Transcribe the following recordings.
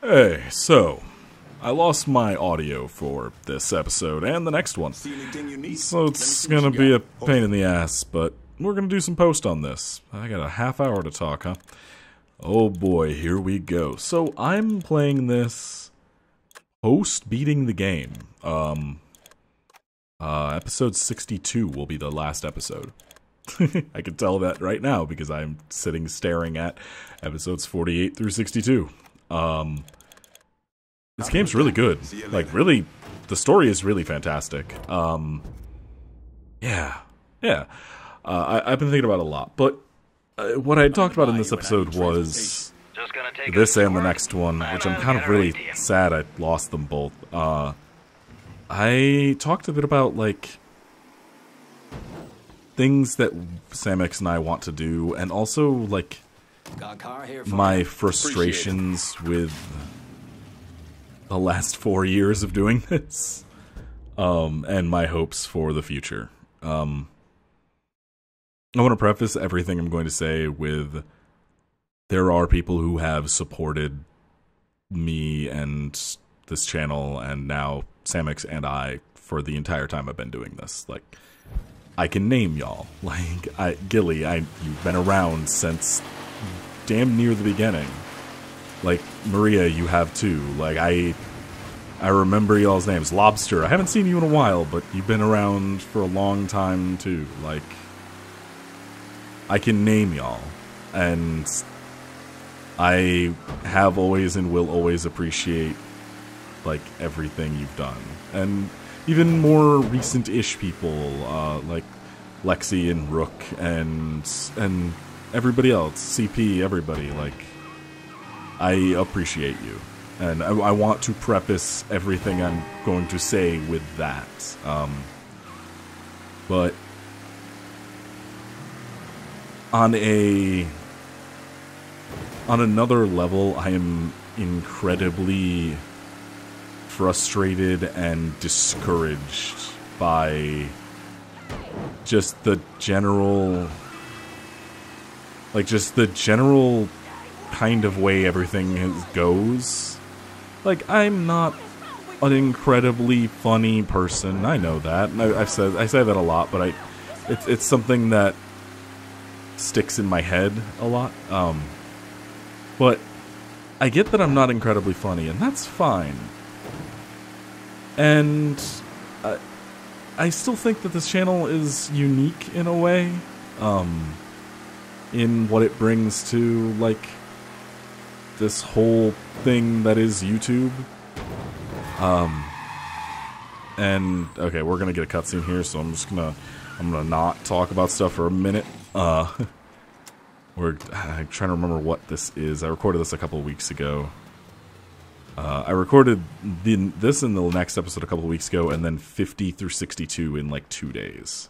Hey, so I lost my audio for this episode and the next one, so it's gonna be a pain in the ass, but we're gonna do some post on this. I got a half hour to talk, huh? Oh boy, here we go. So I'm playing this post beating the game. Episode 62 will be the last episode. I can tell that right now because I'm sitting staring at episodes 48 through 62. This game's really good. Like, really, the story is really fantastic. Yeah. I've been thinking about it a lot, but what I talked about in this episode was this and the next one, which I'm kind of really sad I lost them both. I talked a bit about, like, things that Samix and I want to do, and also, like, my frustrations with the last 4 years of doing this, and my hopes for the future. I want to preface everything I'm going to say with, there are people who have supported me and this channel, and now Samix and I, for the entire time I've been doing this. Like, I can name y'all. Like, Gilly, you've been around since damn near the beginning. Like, Maria, you have too. Like, I remember y'all's names. Lobster, I haven't seen you in a while, but you've been around for a long time too. Like, I can name y'all. And I have always and will always appreciate, like, everything you've done. And even more recent-ish people, like Lexi and Rook and everybody else, CP, everybody, like, I appreciate you. And I want to preface everything I'm going to say with that. But on another level, I am incredibly frustrated and discouraged by just the general, like, just the general kind of way everything goes. Like, I'm not an incredibly funny person. I know that. I say that a lot, but it's something that sticks in my head a lot. But I get that I'm not incredibly funny, and that's fine. And I still think that this channel is unique in a way, in what it brings to, like, this whole thing that is YouTube. And okay, we're gonna get a cutscene here, so I'm gonna not talk about stuff for a minute. I'm trying to remember what this is. I recorded this a couple of weeks ago. I recorded this in the next episode a couple of weeks ago, and then 50 through 62 in like 2 days.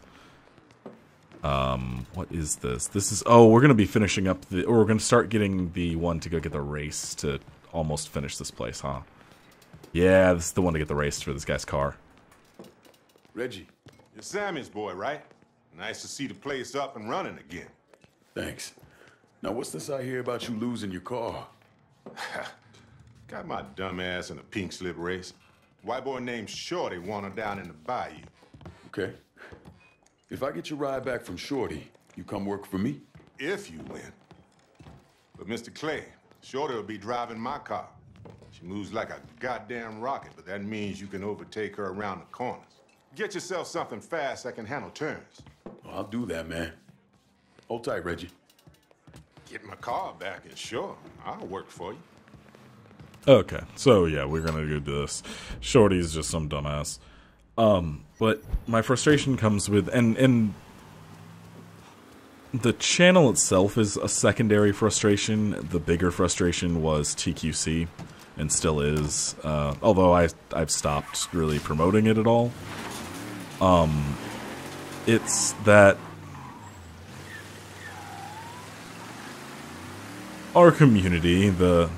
What is this? This is, oh, we're gonna be finishing up or we're gonna start getting the one to go get the race to almost finish this place, huh? Yeah, this is the one to get the race for this guy's car. Reggie, you're Sammy's boy, right? Nice to see the place up and running again. Thanks. Now, what's this I hear about you losing your car? Got my dumb ass in a pink slip race. White boy named Shorty won her down in the bayou. Okay. If I get your ride back from Shorty, you come work for me? If you win. But Mr. Clay, Shorty will be driving my car. She moves like a goddamn rocket, but that means you can overtake her around the corners. Get yourself something fast that can handle turns. Oh, I'll do that, man. Hold tight, Reggie. Get my car back and sure, I'll work for you. Okay, so yeah, we're gonna do this. Shorty's just some dumbass. But my frustration comes with, and the channel itself is a secondary frustration. The bigger frustration was TQC, and still is, although I've stopped really promoting it at all. It's that our community, the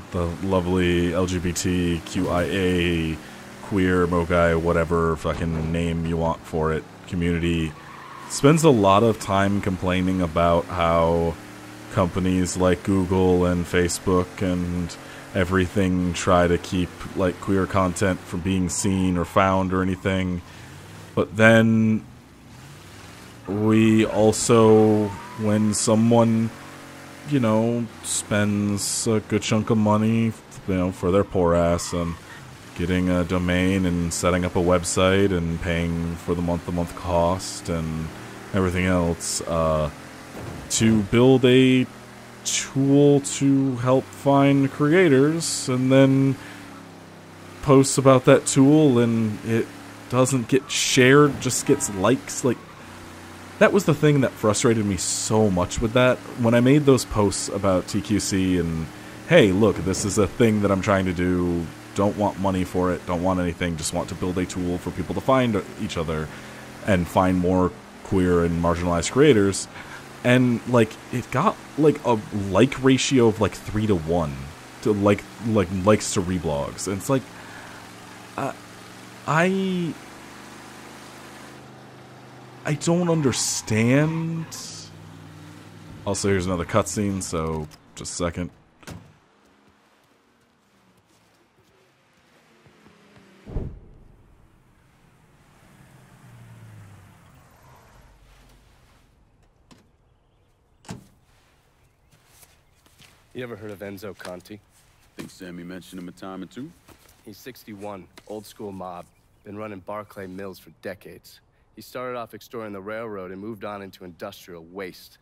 lovely LGBTQIA, queer, mogai, whatever fucking name you want for it, community, spends a lot of time complaining about how companies like Google and Facebook and everything try to keep like queer content from being seen or found or anything. But then we also, when someone, you know, spends a good chunk of money, you know, for their poor ass and getting a domain and setting up a website and paying for the month-to-month cost and everything else, to build a tool to help find creators, and then posts about that tool and it doesn't get shared, just gets likes. Like, that was the thing that frustrated me so much with that. When I made those posts about TQC and, hey, look, this is a thing that I'm trying to do, don't want money for it, don't want anything, just want to build a tool for people to find each other and find more queer and marginalized creators. And, like, it got, like, a like ratio of, like, 3 to 1 to, like likes to reblogs. And it's like, I don't understand. Also, here's another cutscene, so just a second. You ever heard of Enzo Conti? Think Sammy mentioned him a time or two? He's 61, old school mob. Been running Barclay Mills for decades. He started off extorting the railroad and moved on into industrial waste.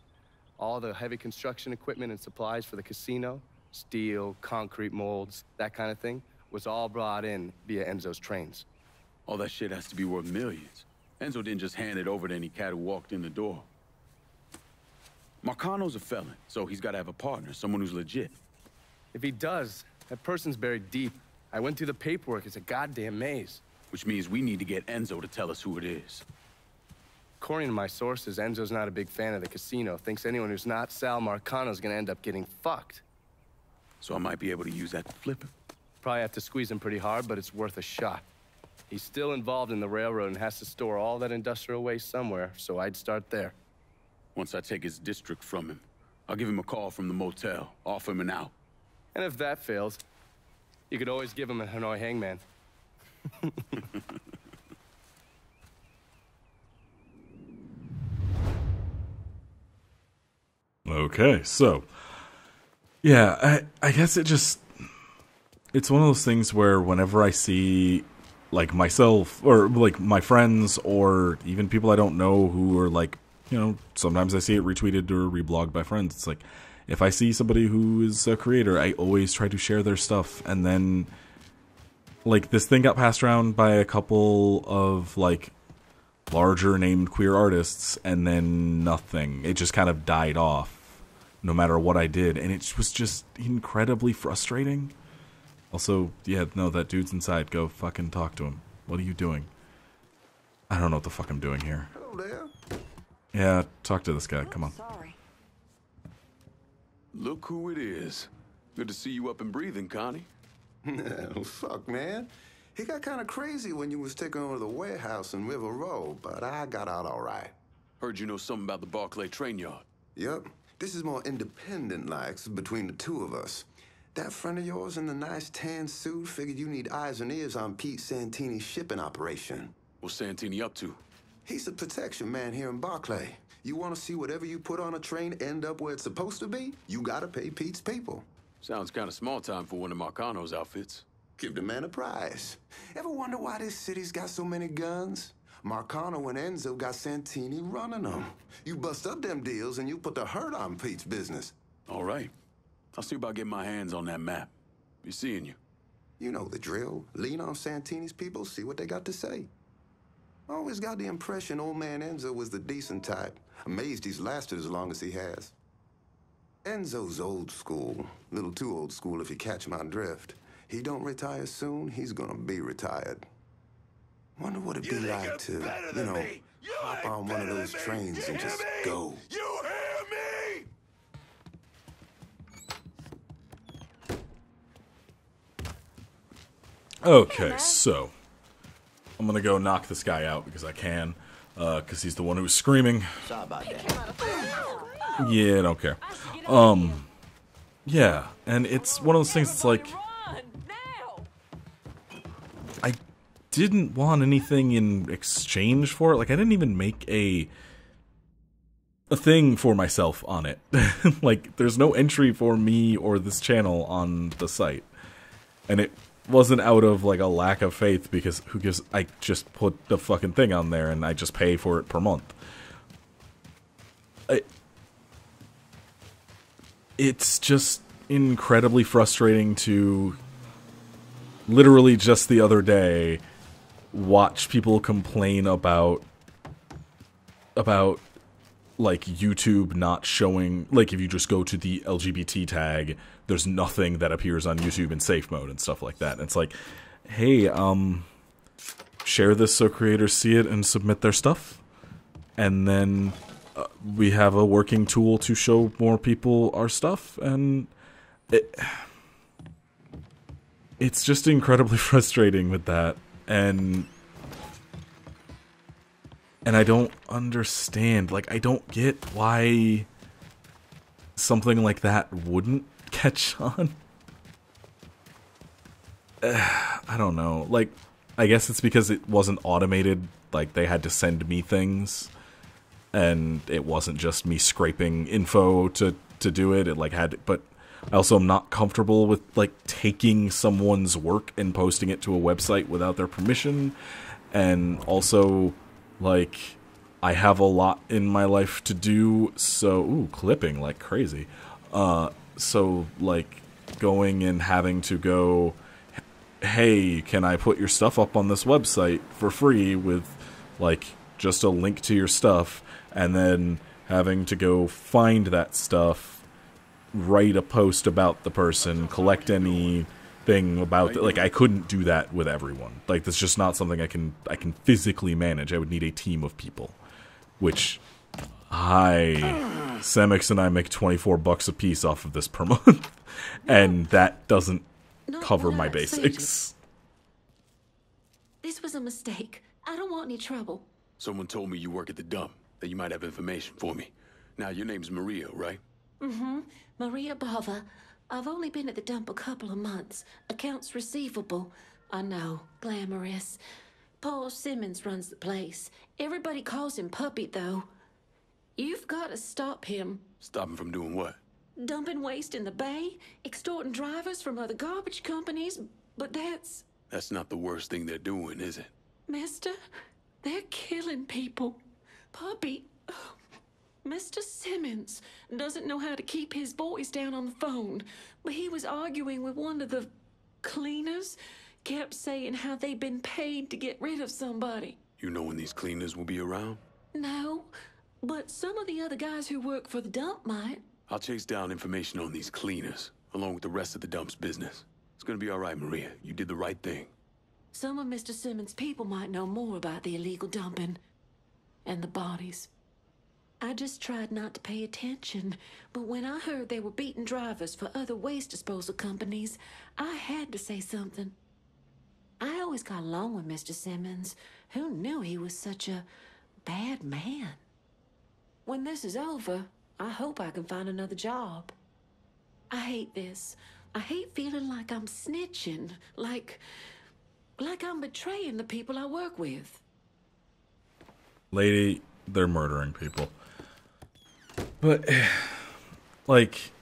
All the heavy construction equipment and supplies for the casino, steel, concrete molds, that kind of thing, was all brought in via Enzo's trains. All that shit has to be worth millions. Enzo didn't just hand it over to any cat who walked in the door. Marcano's a felon, so he's got to have a partner, someone who's legit. If he does, that person's buried deep. I went through the paperwork. It's a goddamn maze. Which means we need to get Enzo to tell us who it is. According to my sources, Enzo's not a big fan of the casino. Thinks anyone who's not Sal Marcano's gonna end up getting fucked. So I might be able to use that to flip him. Probably have to squeeze him pretty hard, but it's worth a shot. He's still involved in the railroad and has to store all that industrial waste somewhere, so I'd start there. Once I take his district from him, I'll give him a call from the motel, offer him an out. And if that fails, you could always give him a Hanoi hangman. Okay, so yeah, I guess it's one of those things where whenever I see like myself or like my friends or even people I don't know who are like, you know, sometimes I see it retweeted or reblogged by friends. It's like, if I see somebody who is a creator, I always try to share their stuff. And then, like, this thing got passed around by a couple of, like, larger named queer artists, and then nothing. It just kind of died off, no matter what I did. And it was just incredibly frustrating. Also, yeah, no, that dude's inside. Go fucking talk to him. What are you doing? I don't know what the fuck I'm doing here. Hello there. Yeah, talk to this guy. Come on. Sorry. Look who it is. Good to see you up and breathing, Connie. Oh, fuck, man. He got kind of crazy when you was taking over the warehouse in River Row, but I got out all right. Heard you know something about the Barclay train yard. Yep. This is more independent-like between the two of us. That friend of yours in the nice tan suit figured you need eyes and ears on Pete Santini's shipping operation. What's Santini up to? He's the protection man here in Barclay. You want to see whatever you put on a train end up where it's supposed to be? You gotta pay Pete's people. Sounds kind of small time for one of Marcano's outfits. Give the man a prize. Ever wonder why this city's got so many guns? Marcano and Enzo got Santini running them. You bust up them deals and you put the hurt on Pete's business. All right. I'll see about getting my hands on that map. Be seeing you. You know the drill. Lean on Santini's people, see what they got to say. Always got the impression old man Enzo was the decent type. Amazed he's lasted as long as he has. Enzo's old school. Little too old school if you catch my drift. He don't retire soon, he's gonna be retired. Wonder what it'd be like to, you know, hop on one of those trains and just go. You hear me? Okay, so I'm gonna go knock this guy out because I can, because he's the one who was screaming. Sorry about that. Yeah, I don't care. Yeah, and it's one of those things. It's like I didn't want anything in exchange for it. Like I didn't even make a thing for myself on it. Like there's no entry for me or this channel on the site, and it wasn't out of like a lack of faith because who gives? I just put the fucking thing on there and I just pay for it per month. It's just incredibly frustrating to literally just the other day watch people complain about like YouTube not showing, like if you just go to the LGBT tag, there's nothing that appears on YouTube in safe mode and stuff like that. And it's like, hey, share this so creators see it and submit their stuff, and then we have a working tool to show more people our stuff, and it's just incredibly frustrating with that, and I don't understand, like, I don't get why something like that wouldn't catch on. I don't know, like, I guess it's because it wasn't automated, like, they had to send me things, and it wasn't just me scraping info to do it, it, like, had, but I also am not comfortable with, like, taking someone's work and posting it to a website without their permission, and also, like, I have a lot in my life to do, so, ooh, clipping like crazy, so, like, going and having to go, hey, can I put your stuff up on this website for free with, like, just a link to your stuff, and then having to go find that stuff, write a post about the person, collect anything about it. Like, I couldn't do that with everyone. Like, that's just not something I can physically manage. I would need a team of people, which Samix and I make $24 a piece off of this per month, and that doesn't cover my basics. This was a mistake. I don't want any trouble. Someone told me you work at the dump, that you might have information for me. Now, your name's Maria, right? Mm-hmm. Maria Bava. I've only been at the dump a couple of months. Accounts receivable. I know. Glamorous. Paul Simmons runs the place. Everybody calls him Puppy, though. You've got to stop him. Stop him from doing what? Dumping waste in the bay, extorting drivers from other garbage companies, but that's... That's not the worst thing they're doing, is it? Mister, they're killing people. Puppy... Mr. Simmons doesn't know how to keep his voice down on the phone, but he was arguing with one of the cleaners, kept saying how they'd been paid to get rid of somebody. You know when these cleaners will be around? No, but some of the other guys who work for the dump might. I'll chase down information on these cleaners, along with the rest of the dump's business. It's gonna be all right, Maria. You did the right thing. Some of Mr. Simmons' people might know more about the illegal dumping and the bodies. I just tried not to pay attention, but when I heard they were beating drivers for other waste disposal companies, I had to say something. I always got along with Mr. Simmons. Who knew he was such a bad man? When this is over, I hope I can find another job. I hate this. I hate feeling like I'm snitching, like I'm betraying the people I work with. Lady, they're murdering people. But, like,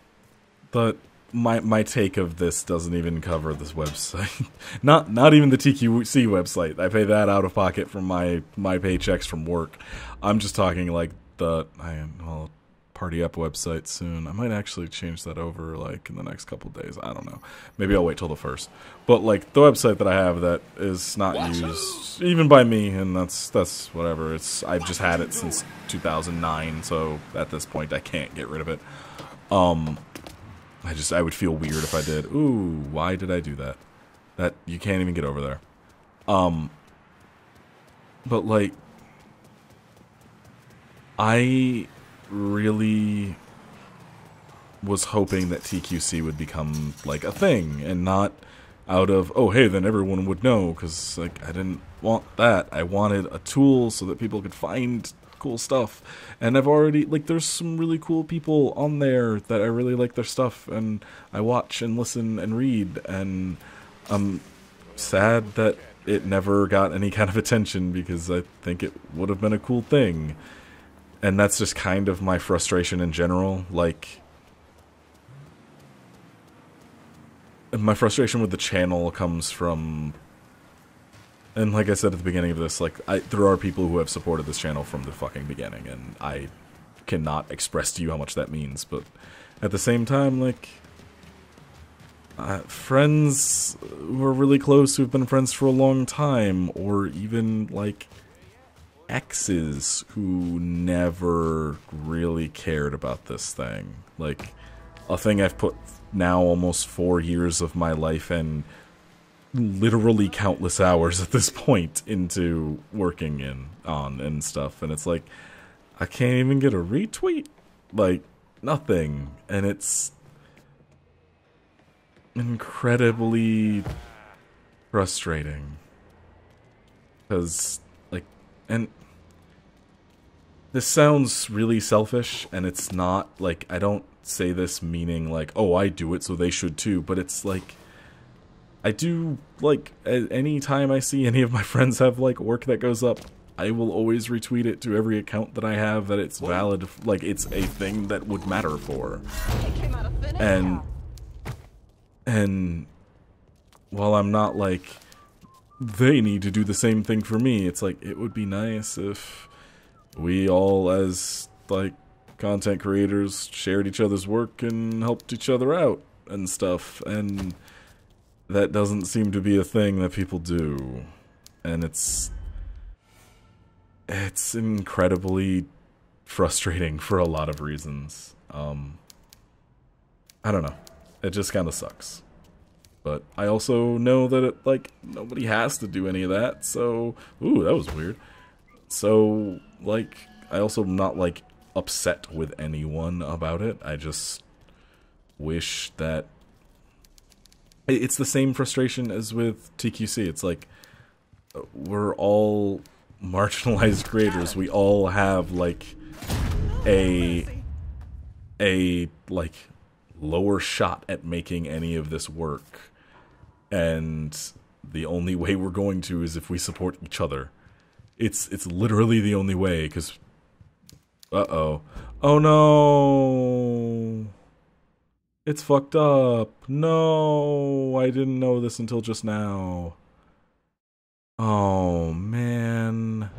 my take of this doesn't even cover this website. not even the TQC website. I pay that out of pocket from my paychecks from work. I'm just talking, like, I'll party up website soon. I might actually change that over, like, in the next couple days. I don't know. Maybe I'll wait till the 1st. But, like, the website that I have that is not used even by me, and that's whatever. I've just had it since 2009, so at this point I can't get rid of it. I would feel weird if I did. Ooh, why did I do that? That you can't even get over there. But, like, I really was hoping that TQC would become, like, a thing, and not out of, oh, hey, then everyone would know, because, like, I didn't want that. I wanted a tool so that people could find cool stuff. And I've already, like, there's some really cool people on there that I really like their stuff, and I watch and listen and read, and I'm sad that it never got any kind of attention, because I think it would have been a cool thing. And that's just kind of my frustration in general. Like, my frustration with the channel comes from, and like I said at the beginning of this, like, there are people who have supported this channel from the fucking beginning, and I cannot express to you how much that means, but at the same time, like, friends who are really close, who've been friends for a long time, or even, like, exes who never really cared about this thing. Like, a thing I've put now almost 4 years of my life and literally countless hours at this point into working on and stuff, and it's like, I can't even get a retweet, like, nothing, and it's incredibly frustrating, because, like, and this sounds really selfish, and it's not, like, I don't say this meaning, like, oh, I do it, so they should too, but it's, like, I do, like, any time I see any of my friends have, like, work that goes up, I will always retweet it to every account that I have that it's valid, like, it's a thing that would matter for. And while I'm not like, they need to do the same thing for me, it's like, it would be nice if we all, as, like, content creators, shared each other's work and helped each other out and stuff, and that doesn't seem to be a thing that people do, and it's incredibly frustrating for a lot of reasons. I don't know. It just kind of sucks. But I also know that, it, like, nobody has to do any of that, so... Ooh, that was weird. So, like, I also am not, like, upset with anyone about it. I just wish that... It's the same frustration as with TQC. It's like, we're all marginalized creators. We all have, like, a like, lower shot at making any of this work. And the only way we're going to is if we support each other. It's literally the only way, because... Uh-oh. Oh no! It's fucked up. No! I didn't know this until just now. Oh, man.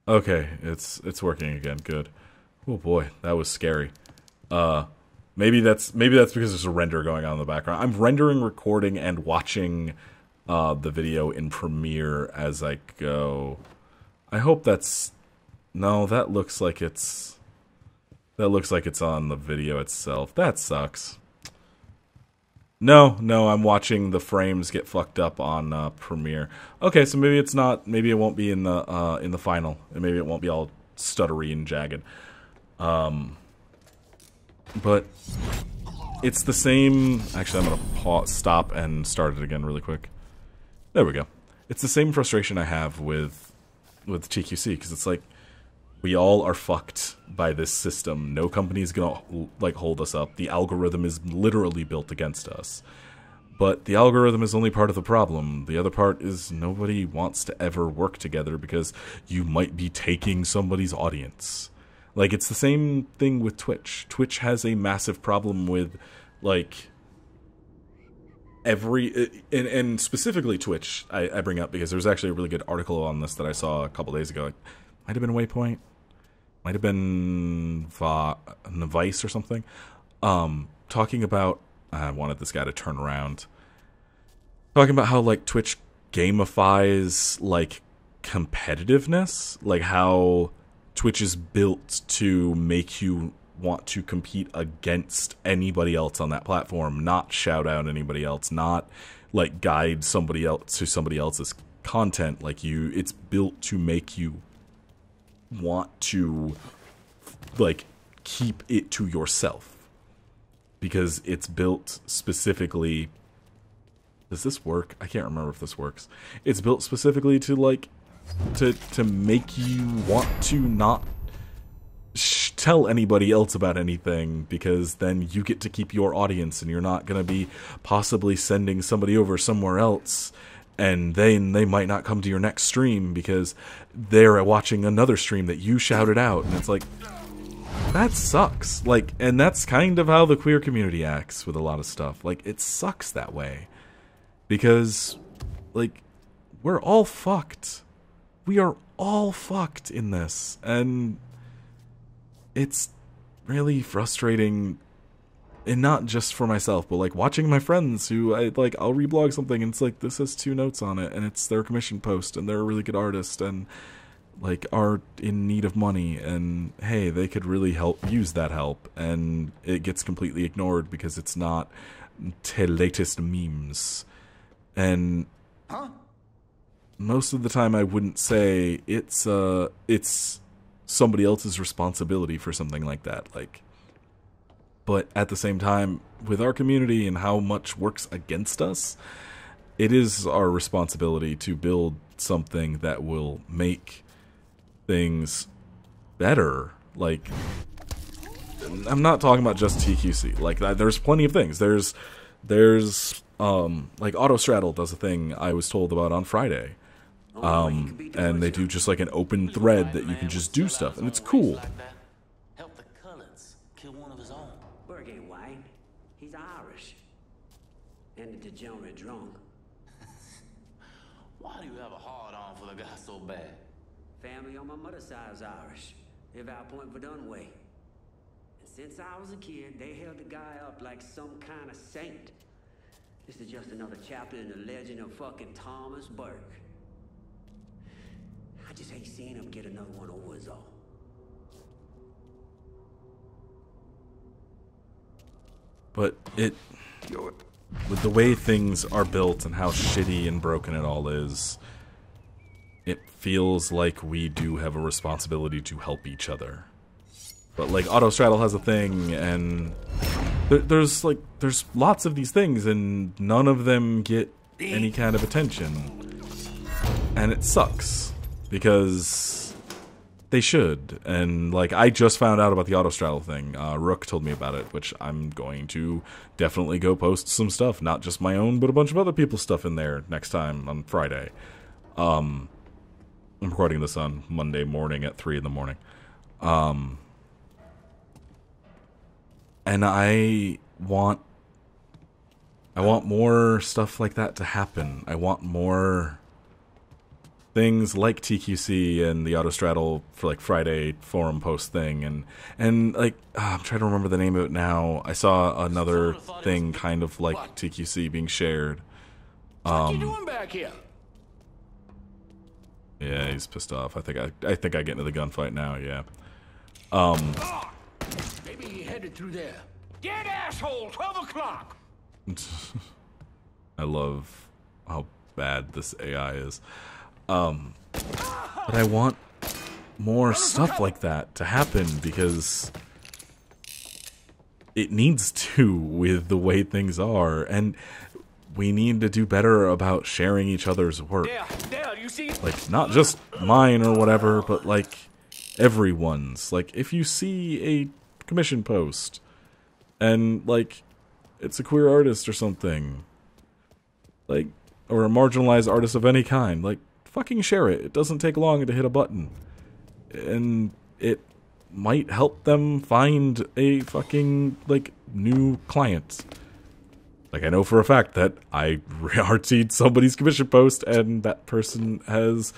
Okay, it's working again. Good. Oh boy, that was scary. Maybe that's because there's a render going on in the background. I'm rendering, recording, and watching the video in Premiere as I go. I hope that's... No, that looks like it's on the video itself. That sucks. No, I'm watching the frames get fucked up on Premiere. Okay, so maybe it's not. Maybe it won't be in the final, and maybe it won't be all stuttery and jagged. But it's the same. Actually, I'm gonna stop and start it again really quick. There we go. It's the same frustration I have with TQC, because it's like, we all are fucked by this system. No company's gonna, like, hold us up. The algorithm is literally built against us. But the algorithm is only part of the problem. The other part is nobody wants to ever work together because you might be taking somebody's audience. Like, it's the same thing with Twitch. Twitch has a massive problem with, like, and specifically Twitch, I bring up because there's actually a really good article on this that I saw a couple days ago. It might have been Waypoint. Might have been Vice or something. Talking about... I wanted this guy to turn around. Talking about how, like, Twitch gamifies, like, competitiveness. Like, how Twitch is built to make you want to compete against anybody else on that platform. Not shout out anybody else. Not, like, guide somebody else to somebody else's content. Like, it's built to make you want to, like, keep it to yourself, because it's built specifically... Does this work? I can't remember if this works. It's built specifically to, like, to make you want to not tell anybody else about anything, because then you get to keep your audience and you're not going to be possibly sending somebody over somewhere else, and then they might not come to your next stream because they're watching another stream that you shouted out, and it's like, that sucks. Like, and that's kind of how the queer community acts with a lot of stuff. Like, it sucks that way because, like, we're all fucked. We are all fucked in this, and it's really frustrating, and not just for myself, but like watching my friends who I'll reblog something and it's like, this has 2 notes on it and it's their commission post and they're a really good artist and like are in need of money, and hey, they could really use that help, and it gets completely ignored because it's not the latest memes. And most of the time I wouldn't say it's somebody else's responsibility for something like that. Like, but at the same time, with our community and how much works against us, it is our responsibility to build something that will make things better. Like, I'm not talking about just TQC. Like, there's plenty of things. There's like Autostraddle does a thing I was told about on Friday. And they do just like an open thread that you can just do stuff, and it's cool. Help the Cullens kill one of his own. Burke ain't white. He's Irish. And a degenerate drunk. Why do you have a hard-on for the guy so bad? Family on my mother's side is Irish. Live out Point Verdun way. And since I was a kid, they held the guy up like some kind of saint. This is just another chapter in the legend of fucking Thomas Burke. I just hate seeing him get another one over his all. But with the way things are built and how shitty and broken it all is, it feels like we do have a responsibility to help each other. But like Autostraddle has a thing, and there's lots of these things, and none of them get any kind of attention, and it sucks because they should. And like, I just found out about the Autostraddle thing. Rook told me about it, which I'm going to definitely go post some stuff, not just my own, but a bunch of other people's stuff in there next time on Friday. I'm recording this on Monday morning at 3 in the morning. And I want more stuff like that to happen. I want more things like TQC and the Autostraddle for like Friday forum post thing, and like I'm trying to remember the name of it now. I saw another thing kind of like TQC being shared. What you doing back here? Yeah, he's pissed off. I think I get into the gunfight now. Yeah. Maybe he headed through there. Dead asshole! 12 o'clock. I love how bad this AI is. But I want more stuff like that to happen because it needs to with the way things are, and we need to do better about sharing each other's work. There, you see? Like, not just mine or whatever, but like everyone's. Like, if you see a commission post and like it's a queer artist or something, like, or a marginalized artist of any kind, like, fucking share it. It doesn't take long to hit a button, and it might help them find a fucking like new client. Like, I know for a fact that I RT'd somebody's commission post, and that person has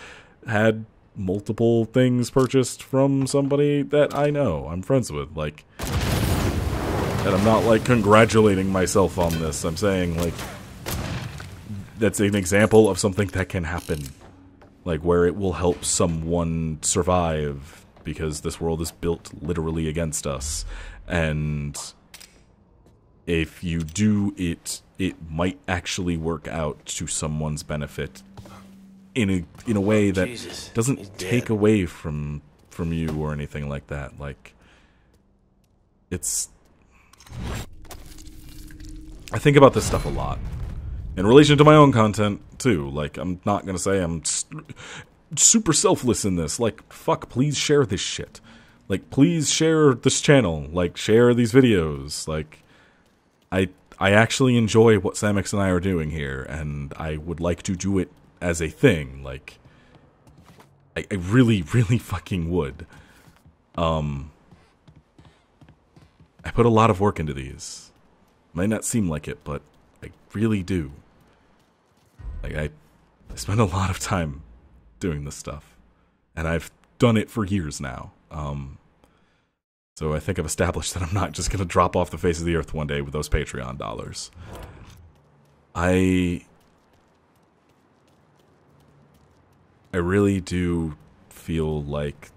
had multiple things purchased from somebody that I know, I'm friends with. Like, and I'm not like congratulating myself on this. I'm saying like that's an example of something that can happen. Like, where it will help someone survive, because this world is built literally against us. And if you do it, it might actually work out to someone's benefit in a way that doesn't take away from you or anything like that. Like, it's... I think about this stuff a lot in relation to my own content too. Like, I'm not gonna say super selfless in this. Like, fuck, please share this shit. Like, please share this channel. Like, share these videos. Like, I actually enjoy what Samix and I are doing here, and I would like to do it as a thing. Like, I really, really fucking would. I put a lot of work into these. Might not seem like it, but I really do. Like, I spend a lot of time doing this stuff. And I've done it for years now. So I think I've established that I'm not just going to drop off the face of the earth one day with those Patreon dollars. I really do feel like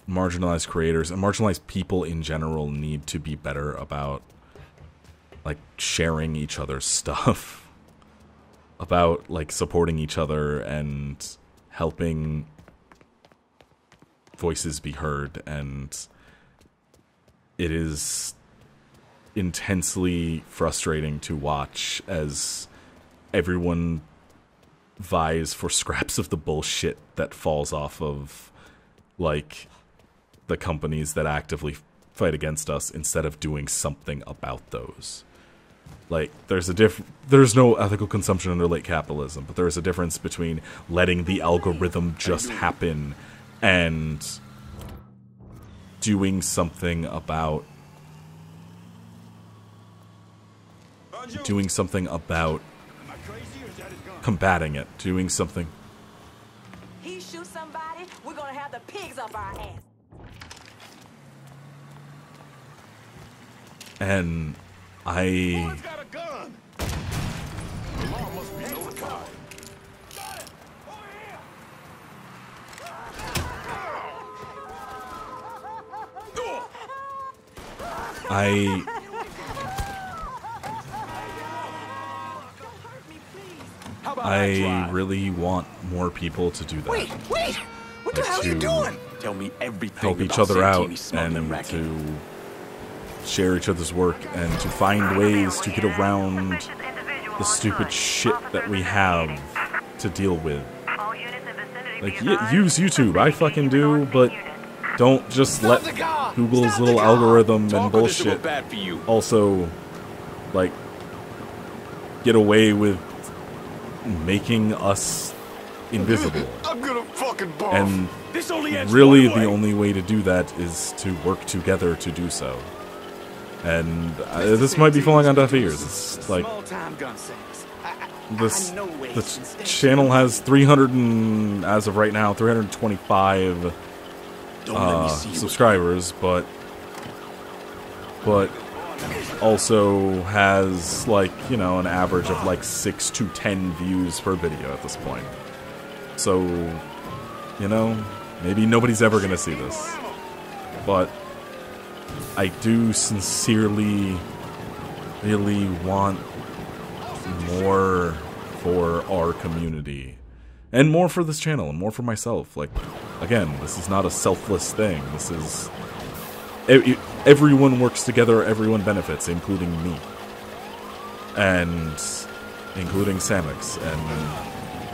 marginalized creators and marginalized people in general need to be better about, like, sharing each other's stuff. About, like, supporting each other and helping voices be heard. And it is intensely frustrating to watch as everyone vies for scraps of the bullshit that falls off of, like, the companies that actively fight against us instead of doing something about those. Like, there's no ethical consumption under late capitalism, but there is a difference between letting the algorithm just happen and doing something about combating it, doing something. He shoots somebody, we're gonna have the pigs up our ass. And I got a gun. I really want more people to do that. Wait! What the hell are you doing? Tell me everything. Help each other out and to share each other's work and to find ways to get around the stupid shit that we have to deal with. Like, use YouTube. I fucking do, but don't just let Google's little algorithm and bullshit also, like, get away with making us invisible. I'm gonna fucking barf. And really the only way to do that is to work together to do so. And this might be falling on deaf ears. It's like, this channel has 300 and, as of right now, 325 subscribers, but also has, like, you know, an average of like 6 to 10 views per video at this point. So, you know, maybe nobody's ever gonna see this, but I do sincerely really want more for our community and more for this channel and more for myself. Like, again, this is not a selfless thing. This is everyone works together, everyone benefits, including me and including Samix and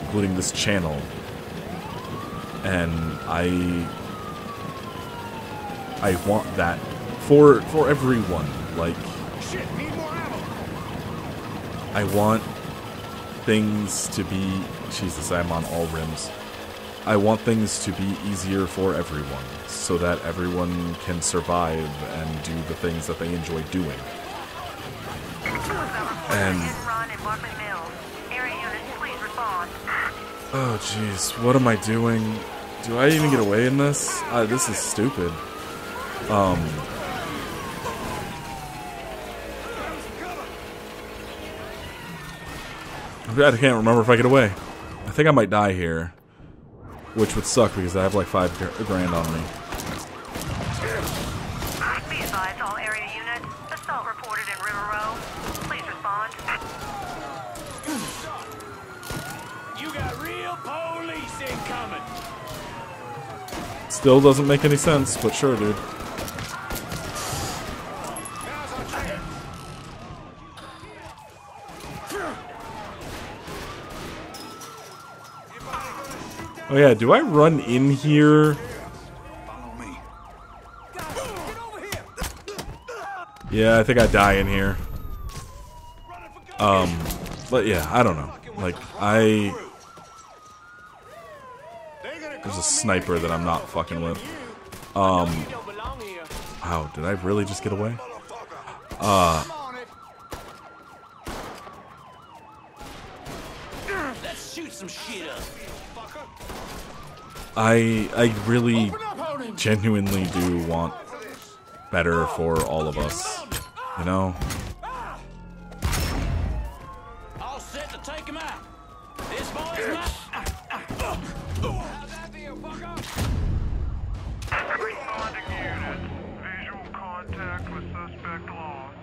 including this channel. And I want that for everyone. Like, I want things to be... Jesus, I'm on all rims. I want things to be easier for everyone, so that everyone can survive and do the things that they enjoy doing. And... oh, jeez, what am I doing? Do I even get away in this? This is stupid. I can't remember if I get away. I think I might die here, which would suck because I have like 5 grand on me. Be advised, all area units. Assault reported in River Row. Please respond. You got real police incoming. Still doesn't make any sense, but sure, dude. Oh yeah, do I run in here? Yeah, I think I die in here. But yeah, I don't know. Like, there's a sniper that I'm not fucking with. Wow, did I really just get away? Let's shoot some shit up. I really genuinely do want better for all of us, you know? All set to take him out. This boy's mine. Responding unit. Visual contact with suspect lost.